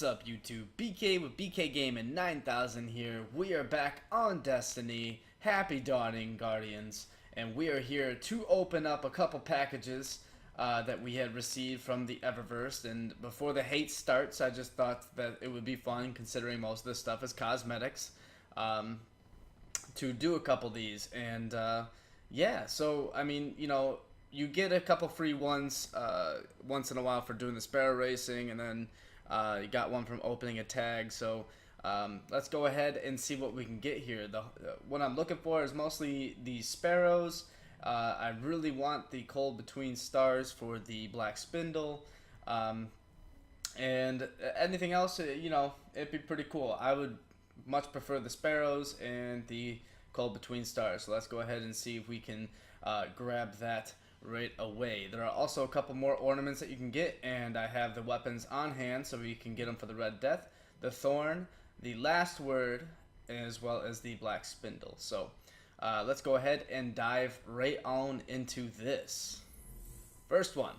What's up, YouTube? BK with BK Gaming 9000 here. We are back on Destiny. Happy dawning, Guardians. And we are here to open up a couple packages that we had received from the Eververse. And before the hate starts, I just thought that it would be fun, considering most of this stuff is cosmetics, to do a couple of these. And yeah, so I mean, you know, you get a couple free ones once in a while for doing the sparrow racing, and then you got one from opening a tag. So let's go ahead and see what we can get here. What I'm looking for is mostly the sparrows. I really want the cold between stars for the black spindle, and anything else, you know, it'd be pretty cool. I would much prefer the sparrows and the cold between stars. So let's go ahead and see if we can grab that right away. There are also a couple more ornaments that you can get, and I have the weapons on hand so we can get them for the Red Death, the Thorn, the Last Word, as well as the Black Spindle. So let's go ahead and dive right on into this. First one,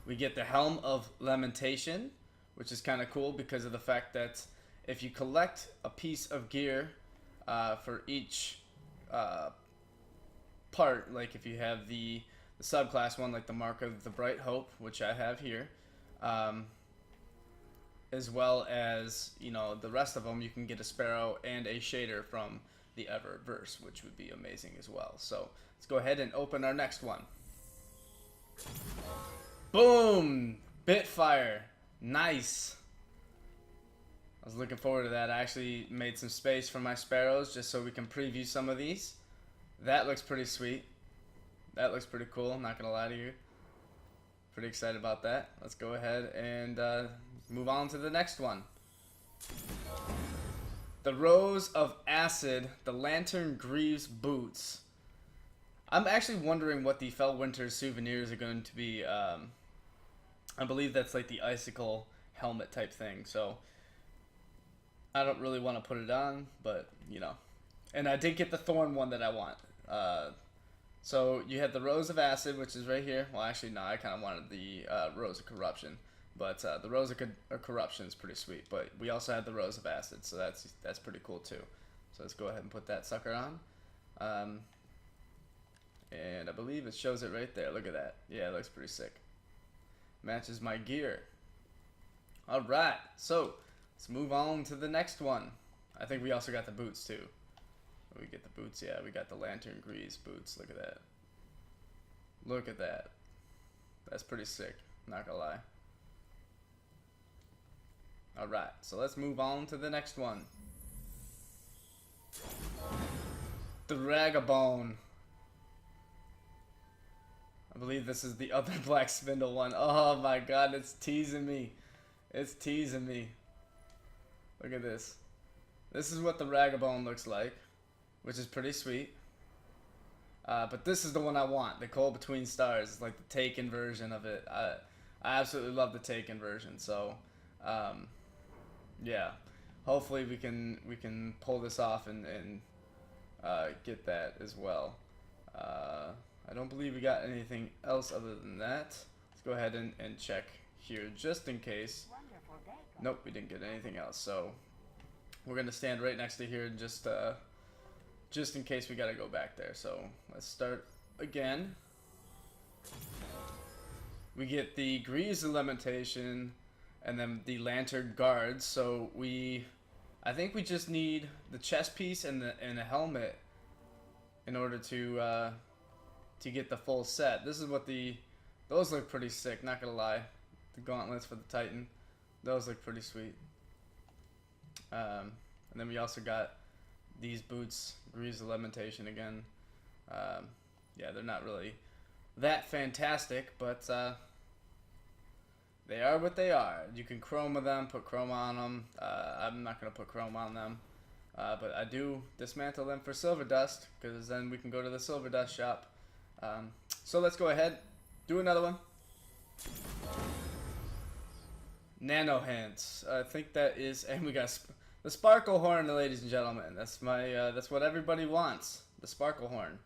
we get the Helm of Lamentation, which is kind of cool because of the fact that if you collect a piece of gear for each part, like if you have the subclass one, like the Mark of the Bright Hope, which I have here, as well as, you know, the rest of them, you can get a sparrow and a shader from the Eververse, which would be amazing as well. So let's go ahead and open our next one. Boom! Bitfire. Nice. I was looking forward to that. I actually made some space for my sparrows just so we can preview some of these. That looks pretty sweet. That looks pretty cool, I'm not gonna lie to you. Pretty excited about that. Let's go ahead and move on to the next one. The Rose of Acid, the Lantern Greaves Boots. I'm actually wondering what the Fellwinter souvenirs are going to be. I believe that's like the icicle helmet type thing, so I don't really want to put it on, but you know. And I did get the Thorn one that I want. So you had the Rose of Acid, which is right here. Well, actually, no, I kind of wanted the Rose of Corruption. But the Rose of Corruption is pretty sweet. But we also had the Rose of Acid, so that's pretty cool too. So let's go ahead and put that sucker on. And I believe it shows it right there. Look at that. Yeah, it looks pretty sick. Matches my gear. Alright, so let's move on to the next one. I think we also got the boots too. We get the boots, yeah, we got the Lantern Greaves boots. Look at that. Look at that. That's pretty sick, not gonna lie. Alright, so let's move on to the next one. The Ragabone. I believe this is the other Black Spindle one. Oh my god, it's teasing me. It's teasing me. Look at this. This is what the Ragabone looks like, which is pretty sweet. But this is the one I want, the Cold Between Stars. It's like the Taken version of it. I absolutely love the Taken version. So, yeah, hopefully we can pull this off and get that as well. I don't believe we got anything else other than that. Let's go ahead and check here just in case. Nope, we didn't get anything else. So we're gonna stand right next to here and just in case we gotta go back there. So let's start again. We get the Greaves of Lamentation and then the Lantern Guards. So I think we just need the chest piece and a helmet in order to get the full set. This is what those look pretty sick, not gonna lie. The gauntlets for the Titan, those look pretty sweet. And then we also got these boots, Greaves of Lamentation again. Yeah, they're not really that fantastic, but they are what they are. You can chroma them, put chroma on them. I'm not going to put chroma on them, but I do dismantle them for silver dust, because then we can go to the silver dust shop. So let's go ahead, do another one. Nano Hands. I think that is, and we got the Sparkle Horn, ladies and gentlemen. That's that's what everybody wants. The Sparkle Horn.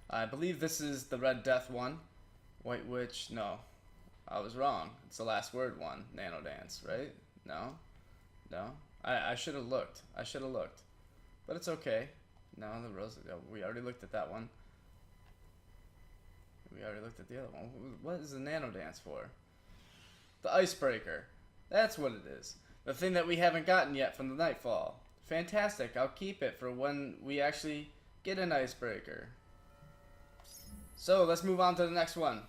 I believe this is the Red Death one. White Witch, no. I was wrong. It's the last word one, Nano Dance, right? No? No? I should have looked. I should have looked. But it's okay. No, the rose. We already looked at that one. We already looked at the other one. What is the Nano Dance for? The Icebreaker. That's what it is. The thing that we haven't gotten yet from the Nightfall. Fantastic. I'll keep it for when we actually get an Icebreaker. So, let's move on to the next one.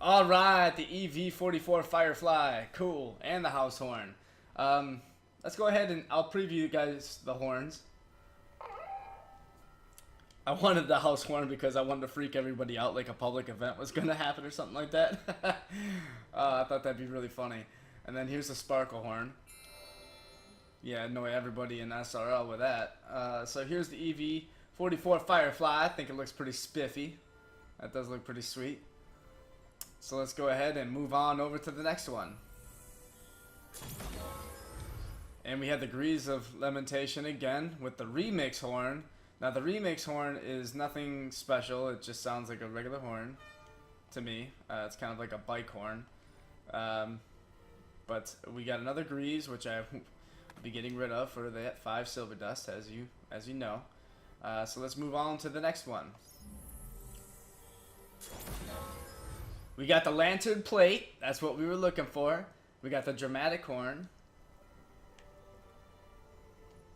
Alright, the EV44 Firefly. Cool. And the house horn. Let's go ahead and I'll preview you guys the horns. I wanted the house horn because I wanted to freak everybody out like a public event was going to happen or something like that. I thought that'd be really funny. And then here's the sparkle horn. Yeah, annoy everybody in SRL with that. So here's the EV44 Firefly. I think it looks pretty spiffy. That does look pretty sweet. So let's go ahead and move on over to the next one. And we have the Grease of Lamentation again with the remix horn. Now the remix horn is nothing special. It just sounds like a regular horn to me. It's kind of like a bike horn. But we got another Grease, which I will be getting rid of for that 5 silver dust, as you know. So let's move on to the next one. We got the lantern plate. That's what we were looking for. We got the dramatic horn.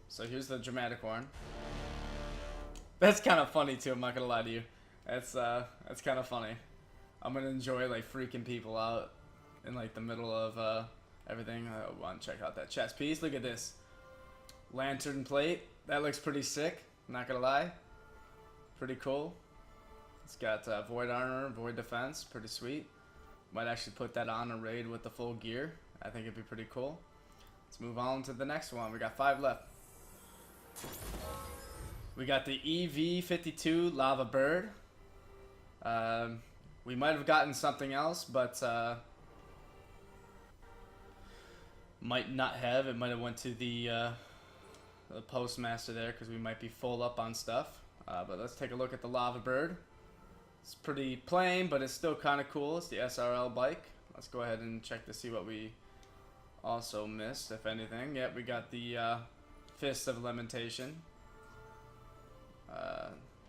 So here's the dramatic horn. That's kind of funny too, I'm not gonna lie to you. That's kind of funny. I'm gonna enjoy like freaking people out in like the middle of everything. I want to check out that chest piece. Look at this lantern plate. That looks pretty sick. I'm not gonna lie. Pretty cool. It's got void armor, void defense. Pretty sweet. Might actually put that on a raid with the full gear. I think it'd be pretty cool. Let's move on to the next one. We got 5 left. We got the EV52 Lava Bird. We might have gotten something else, but might not have. It might have went to the postmaster there because we might be full up on stuff. But let's take a look at the Lava Bird. It's pretty plain, but it's still kind of cool. It's the SRL bike. Let's go ahead and check to see what we also missed, if anything. Yep, we got the Fist of Lamentation.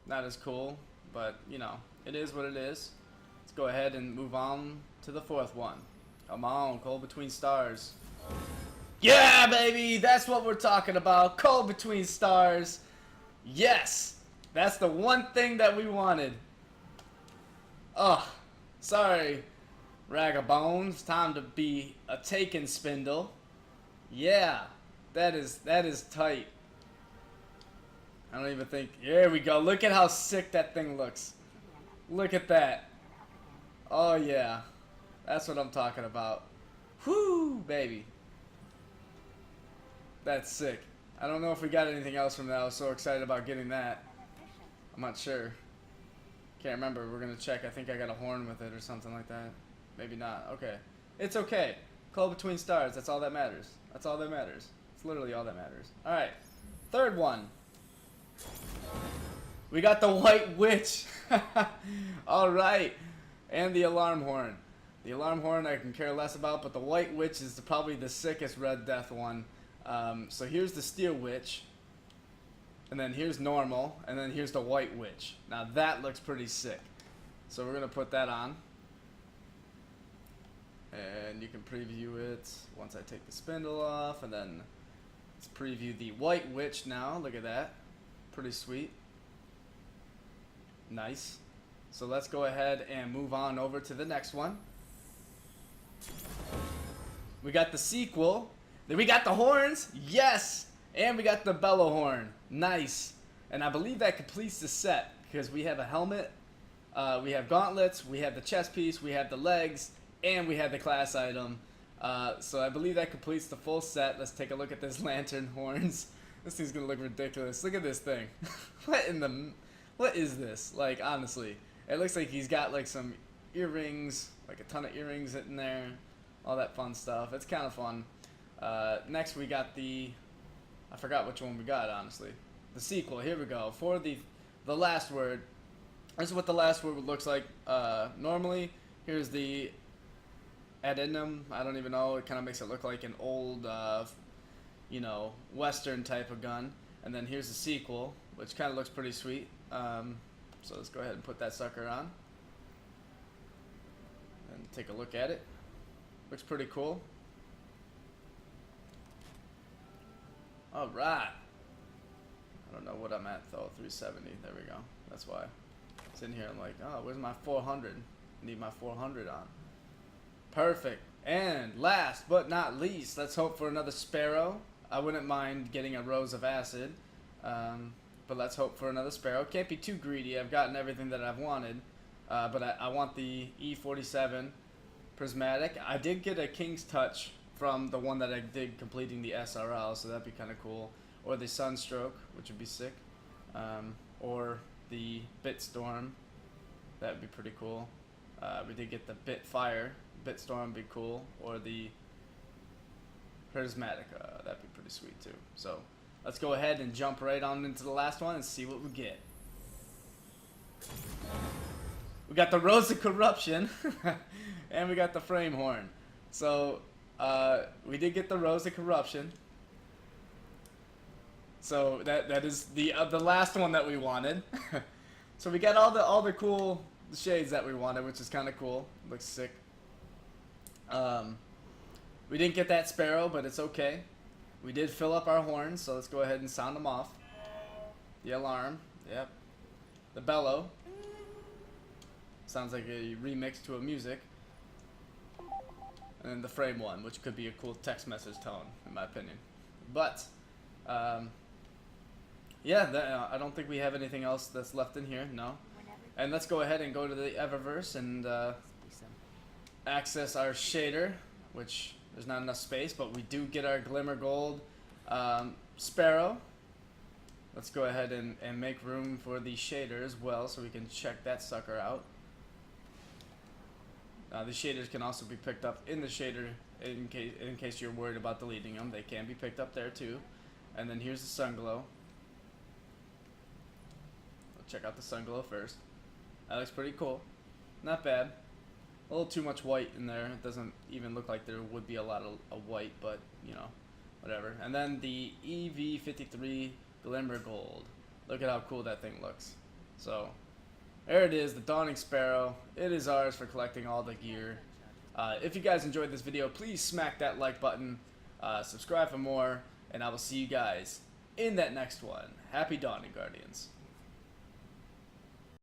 Not as cool, but you know, it is what it is. Let's go ahead and move on to the 4th one. Come on, Cold Between Stars. Yeah, baby, that's what we're talking about. Cold Between Stars. Yes, that's the one thing that we wanted. Oh, sorry, Ragabones. Time to be a taken spindle. Yeah, that is tight. I don't even think. There we go. Look at how sick that thing looks. Look at that. Oh yeah, that's what I'm talking about. Whoo, baby. That's sick. I don't know if we got anything else from that. I was so excited about getting that. I'm not sure. Can't remember. We're gonna check. I think I got a horn with it or something like that. Maybe not. Okay. It's okay. Cold Between Stars. That's all that matters. That's all that matters. It's literally all that matters. Alright. 3rd one. We got the White Witch. Alright. And the Alarm Horn. The Alarm Horn I can care less about, but the White Witch is probably the sickest Red Death one. So here's the Steel Witch. And then here's normal. And then here's the White Witch. Now that looks pretty sick. So we're going to put that on. And you can preview it once I take the spindle off. And then let's preview the White Witch now. Look at that. Pretty sweet. Nice. So let's go ahead and move on over to the next one. We got the sequel. Then we got the horns. Yes. And we got the bellow horn. Nice. And I believe that completes the set because we have a helmet, we have gauntlets, we have the chest piece, we have the legs, and we have the class item. So I believe that completes the full set. Let's take a look at this lantern horns. This thing's gonna look ridiculous. Look at this thing. What is this? Like, honestly, it looks like he's got like some earrings, like a ton of earrings in there, all that fun stuff. It's kind of fun. Next we got I forgot which one we got, honestly. The sequel. Here we go. For the last word. This is what the last word looks like normally. Here's the addendum. I don't even know. It kind of makes it look like an old, you know, Western type of gun. And then here's the sequel, which kind of looks pretty sweet. So let's go ahead and put that sucker on and take a look at it. Looks pretty cool. All right. I don't know what I'm at though. 370. There we go. That's why it's in here. I'm like, oh, where's my 400? Need my 400 on. Perfect. And last but not least, let's hope for another sparrow. I wouldn't mind getting a rose of acid, but let's hope for another sparrow. Can't be too greedy. I've gotten everything that I've wanted, but I want the E47 prismatic. I did get a King's Touch from the one that I did completing the SRL, so that'd be kind of cool. Or the Sunstroke, which would be sick. Or the Bitstorm. That would be pretty cool. We did get the Bitfire. Bitstorm would be cool. Or the Prismatic. That'd be pretty sweet too. So let's go ahead and jump right on into the last one and see what we get. We got the Rose of Corruption. And we got the Frame Horn. So we did get the Rose of Corruption. So that is the last one that we wanted. So we got all the cool shades that we wanted, which is kind of cool. Looks sick. We didn't get that sparrow, but it's okay. We did fill up our horns, so let's go ahead and sound them off. The alarm, yep. The bellow. Sounds like a remix to a music. And then the frame one, which could be a cool text message tone, in my opinion. But, yeah, I don't think we have anything else that's left in here, no. And let's go ahead and go to the Eververse and access our shader, which there's not enough space, but we do get our Glimmer Gold Sparrow. Let's go ahead and make room for the shader as well, so we can check that sucker out. The shaders can also be picked up in the shader in case you're worried about deleting them. They can be picked up there too. And then here's the Sunglow. Let's check out the Sunglow first. That looks pretty cool. Not bad. A little too much white in there. It doesn't even look like there would be a lot of white, but you know, whatever. And then the EV53 Glimmer Gold. Look at how cool that thing looks. So there it is, the Dawning Sparrow. It is ours for collecting all the gear. If you guys enjoyed this video, please smack that like button, subscribe for more, and I will see you guys in that next one. Happy dawning, Guardians.